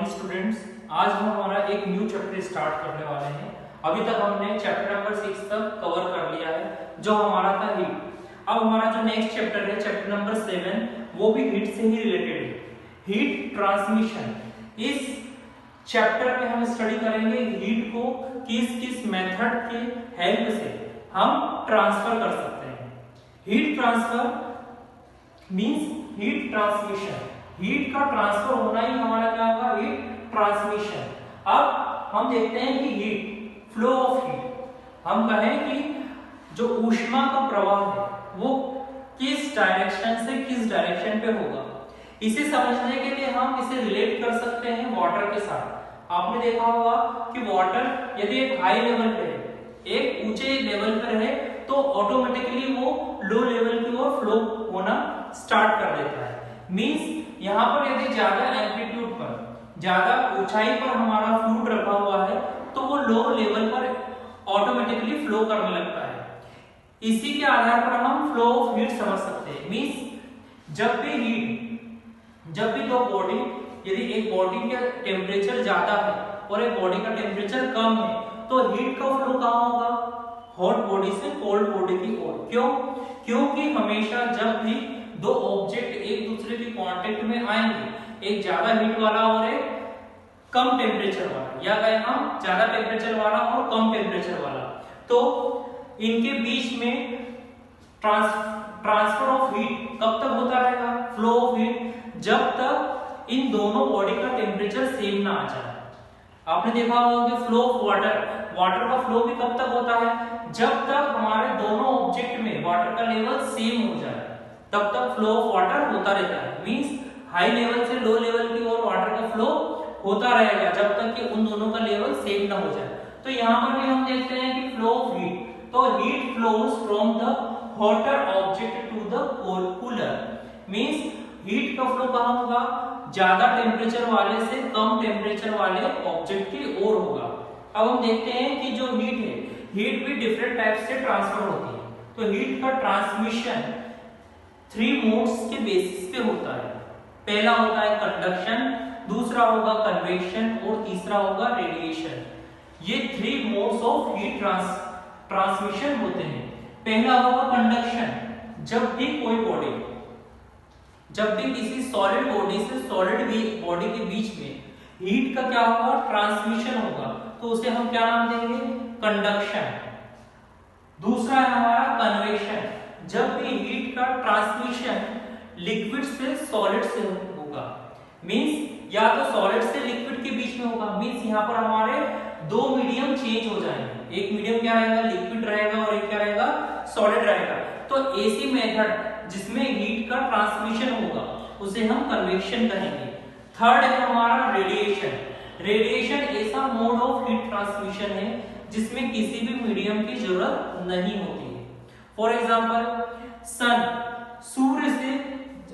Students, आज हम हमारा एक न्यू चैप्टर स्टार्ट करने वाले हैं। अभी तक हमने चैप्टर नंबर 6 तक कवर कर लिया है जो हमारा था हीट। अब हमारा जो नेक्स्ट चैप्टर है चैप्टर नंबर 7 वो भी हीट से ही रिलेटेड है, हीट ट्रांसमिशन। इस चैप्टर में हम स्टडी करेंगे हीट को किस किस मेथड के हेल्प से हम ट्रांसफर कर सकते हैं। Heat transfer means heat transmission, heat का ट्रांसफर होना ही हमारा क्या होगा, हीट ट्रांसमिशन। अब हम देखते हैं कि हीट, फ्लो ऑफ हीट, हम कहें कि जो ऊष्मा का प्रवाह है वो किस डायरेक्शन से किस डायरेक्शन पे होगा। इसे समझने के लिए हम इसे रिलेट कर सकते हैं वाटर के साथ। आपने देखा होगा कि वाटर यदि एक हाई लेवल पे है, एक ऊंचे लेवल पर है, तो ऑटोमेटिकली वो लो लेवल की ओर फ्लो होना स्टार्ट कर देता है। मींस यहाँ पर यदि ज्यादा एम्पलीट्यूड पर, ज्यादा ऊंचाई पर हमारा फ्लूइड रखा हुआ है तो वो लो लेवल पर ऑटोमेटिकली फ्लो करने लगता है। इसी के आधार पर हम फ्लो ऑफ हीट समझ सकते हैं। मींस जब भी दो बॉडी, यदि एक बॉडी का टेम्परेचर ज्यादा है और एक बॉडी का टेम्परेचर कम है तो हीट का फ्लो कहाँ होगा, हॉट बॉडी से कोल्ड बॉडी की ओर। क्यों? क्योंकि हमेशा जब भी दो ऑब्जेक्ट एक दूसरे के कांटेक्ट में आएंगे, एक ज्यादा हीट वाला और एक कम टेम्परेचर वाला, या कहें हम ज्यादा टेम्परेचर वाला और कम टेम्परेचर वाला, तो इनके बीच में ट्रांसफर ऑफ हीट कब तक होता रहेगा, फ्लो ऑफ हीट, जब तक इन दोनों बॉडी का टेम्परेचर सेम ना आ जाए। आपने देखा होगा कि फ्लो ऑफ वाटर का फ्लो भी कब तक होता है, जब तक हमारे दोनों ऑब्जेक्ट में वाटर का लेवल सेम हो जाए, तब तक फ्लो ऑफ वाटर होता रहता है। मींस हाई लेवल से लो लेवल की ओर वाटर का फ्लो होता रहेगा जब तक कि उन दोनों का लेवल सेम ना हो जाए। तो यहाँ पर भी हम देखते हैं कि फ्लो ऑफ हीट, तो heat flows from the hotter object to the cooler. Means heat का फ्लो कहाँ होगा, ज्यादा टेम्परेचर वाले से कम टेम्परेचर वाले ऑब्जेक्ट की ओर होगा। अब हम देखते हैं कि जो हीट है, हीट भी डिफरेंट टाइप से ट्रांसफर होती है। तो हीट का ट्रांसमिशन 3 मोड्स के बेसिस पे होता है। पहला होता है कंडक्शन, दूसरा होगा कन्वेक्शन और तीसरा होगा रेडिएशन। ये 3 मोड्स ऑफ हीट ट्रांसमिशन होते हैं। पहला होगा कंडक्शन, जब भी किसी सॉलिड बॉडी से सॉलिड बॉडी के बीच में हीट का क्या होगा, ट्रांसमिशन होगा, तो उसे हम क्या नाम देंगे, कंडक्शन। दूसरा है हमारा कन्वेक्शन, जब भी हीट का ट्रांसमिशन लिक्विड से सॉलिड से होगा। मींस या तो सॉलिड से लिक्विड के बीच में होगा। मींस यहाँ पर हमारे दो मीडियम चेंज हो जाएंगे, एक मीडियम क्या रहेगा, लिक्विड रहेगा, और एक क्या रहेगा, सॉलिड रहेगा। तो ऐसी मेथड जिसमें हीट का ट्रांसमिशन होगा उसे हम कन्वेक्शन कहेंगे। थर्ड है हमारा रेडिएशन। रेडिएशन ऐसा मोड ऑफ हीट ट्रांसमिशन है जिसमें किसी भी मीडियम की जरूरत नहीं होती है। फॉर एग्जांपल सन, सूर्य से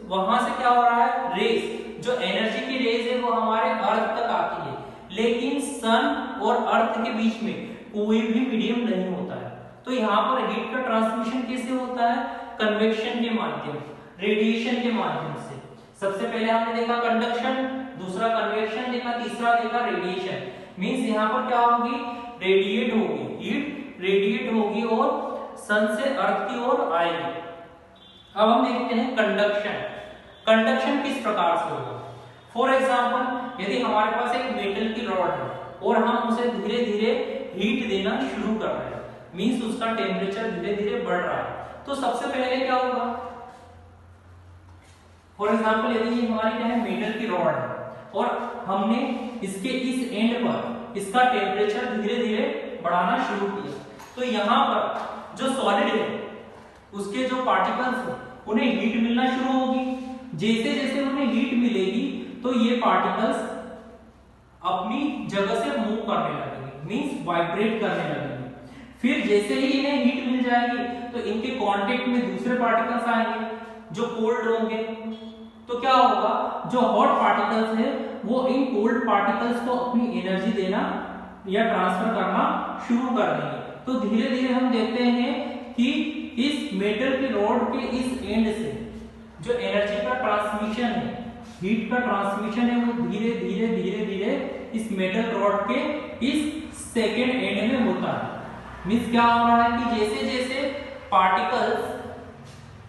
वहां से क्या हो रहा है, रेस, जो एनर्जी की रेस है वो हमारे अर्थ तक आती है, लेकिन सन और अर्थ के बीच में कोई भी मीडियम नहीं होता है। तो यहाँ पर हीट का ट्रांसमिशन कैसे होता है, कन्वेक्शन के माध्यम, रेडिएशन के माध्यम से। सबसे पहले हमने देखा कंडक्शन, दूसरा कन्वेक्शन देखा, तीसरा देखा रेडिएशन। मींस यहाँ पर क्या होगी, रेडिएट होगी, हीट रेडिएट होगी और सन से अर्थ की ओर आएगी। अब हम देखते हैं कंडक्शन। कंडक्शन किस प्रकार से होगा। फॉर एग्जांपल यदि हमारे पास एक मेटल की रॉड है और हम उसे धीरे धीरे हीट देना शुरू कर रहे हैं, मींस उसका टेम्परेचर धीरे धीरे बढ़ रहा है, तो सबसे पहले क्या होगा, फॉर एग्जांपल यदि ये हमारी क्या है, मेटल की रॉड है और हमने इसके इस एंड पर इसका टेम्परेचर धीरे धीरे बढ़ाना शुरू किया, तो यहाँ पर जो सॉलिड है उसके जो पार्टिकल्स हैं उन्हें हीट मिलना शुरू होगी। जैसे जैसे उन्हें हीट मिलेगी तो ये पार्टिकल्स अपनी जगह से मूव करने लगेंगे, मींस वाइब्रेट करने लगेंगे। फिर जैसे ही इन्हें हीट मिल जाएगी तो इनके कांटेक्ट में दूसरे पार्टिकल्स आएंगे जो कोल्ड होंगे, तो क्या होगा, जो हॉट पार्टिकल्स है वो इन कोल्ड पार्टिकल्स को अपनी एनर्जी देना या ट्रांसफर करना शुरू कर देंगे। तो धीरे धीरे हम देखते हैं कि इस मेटल की रॉड के इस एंड से जो एनर्जी का ट्रांसमिशन है हीट का ट्रांसमिशन है वो धीरे धीरे धीरे धीरे इस मेटल रॉड के इस सेकेंड एंड में होता है। मींस क्या हो रहा है कि जैसे जैसे पार्टिकल्स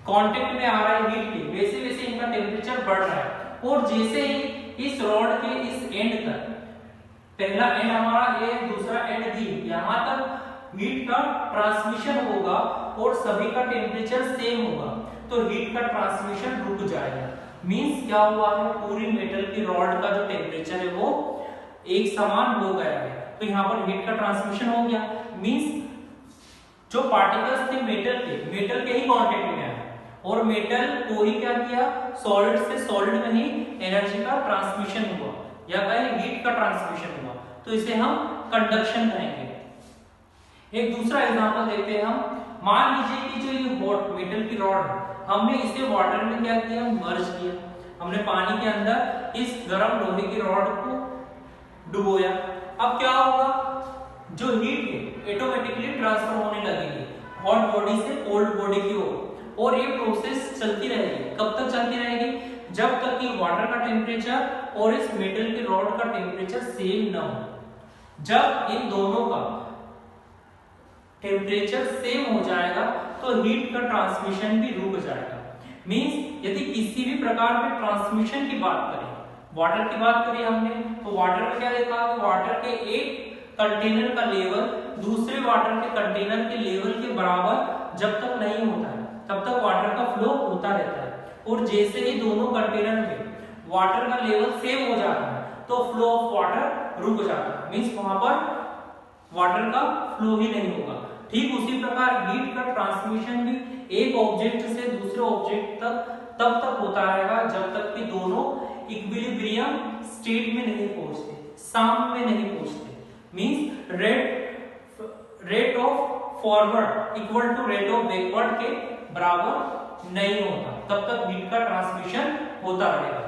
कांटेक्ट में आ रहा है हीट के, वैसे वैसे इनका टेम्परेचर बढ़ रहा है। और जैसे ही इस रॉड के इस एंड तक, पहला एंड हमारा ए, दूसरा एंड बी, यहां तक हीट का ट्रांसमिशन होगा और सभी का टेम्परेचर सेम होगा, तो हीट का ट्रांसमिशन रुक जाएगा। मींस क्या हुआ है, पूरी मेटल की रॉड का जो टेम्परेचर है वो एक समान हो गया है, तो यहाँ पर हीट का ट्रांसमिशन हो गया। मींस जो पार्टिकल्स थे मेटल के ही कांटेक्ट में आए और मेटल को ही क्या किया, सॉलिड से सॉलिड में ही एनर्जी का ट्रांसमिशन हुआ या कहें हीट का ट्रांसमिशन हुआ, तो इसे हम कंडक्शन कहेंगे। एक दूसरा एग्जांपल देखते हैं हम। मान लीजिए कि जो ये हॉट मेटल की रॉड है, हमने इसे वाटर में क्या किया, मर्ज किया। हमने पानी के अंदर इस गर्म लोहे की रॉड को डुबोया। अब क्या होगा, जो हीट है ऑटोमेटिकली ट्रांसफर होने लगेगी हॉट बॉडी से कोल्ड बॉडी की ओर, और ये प्रोसेस चलती रहेगी। कब तक चलती रहेगी, जब तक कि वाटर का टेम्परेचर और इस मेटल की रॉड का टेम्परेचर सेम ना हो। जब इन दोनों का टेम्परेचर सेम हो जाएगा तो हीट का ट्रांसमिशन भी रुक जाएगा। मींस यदि किसी भी प्रकार के ट्रांसमिशन की बात करें, वाटर की बात करी हमने, तो वाटर में क्या देखा, वाटर के एक कंटेनर का लेवल दूसरे वाटर के कंटेनर के लेवल के बराबर जब तक नहीं होता है तब तक वाटर का फ्लो होता रहता है, और जैसे ही दोनों कंटेनर में वाटर का लेवल सेम हो जाता है तो फ्लो ऑफ वाटर रुक जाता है। मींस वहां पर वाटर का फ्लो ही नहीं होगा। ठीक उसी प्रकार हीट का ट्रांसमिशन भी एक ऑब्जेक्ट से दूसरे ऑब्जेक्ट तक तब तक होता रहेगा जब तक कि दोनों इक्विलिब्रियम स्टेट में नहीं पहुंचते, साम में नहीं पहुंचते। Means rate of forward equal to rate of backward के बराबर नहीं होता, तब तक हीट का ट्रांसमिशन होता रहेगा।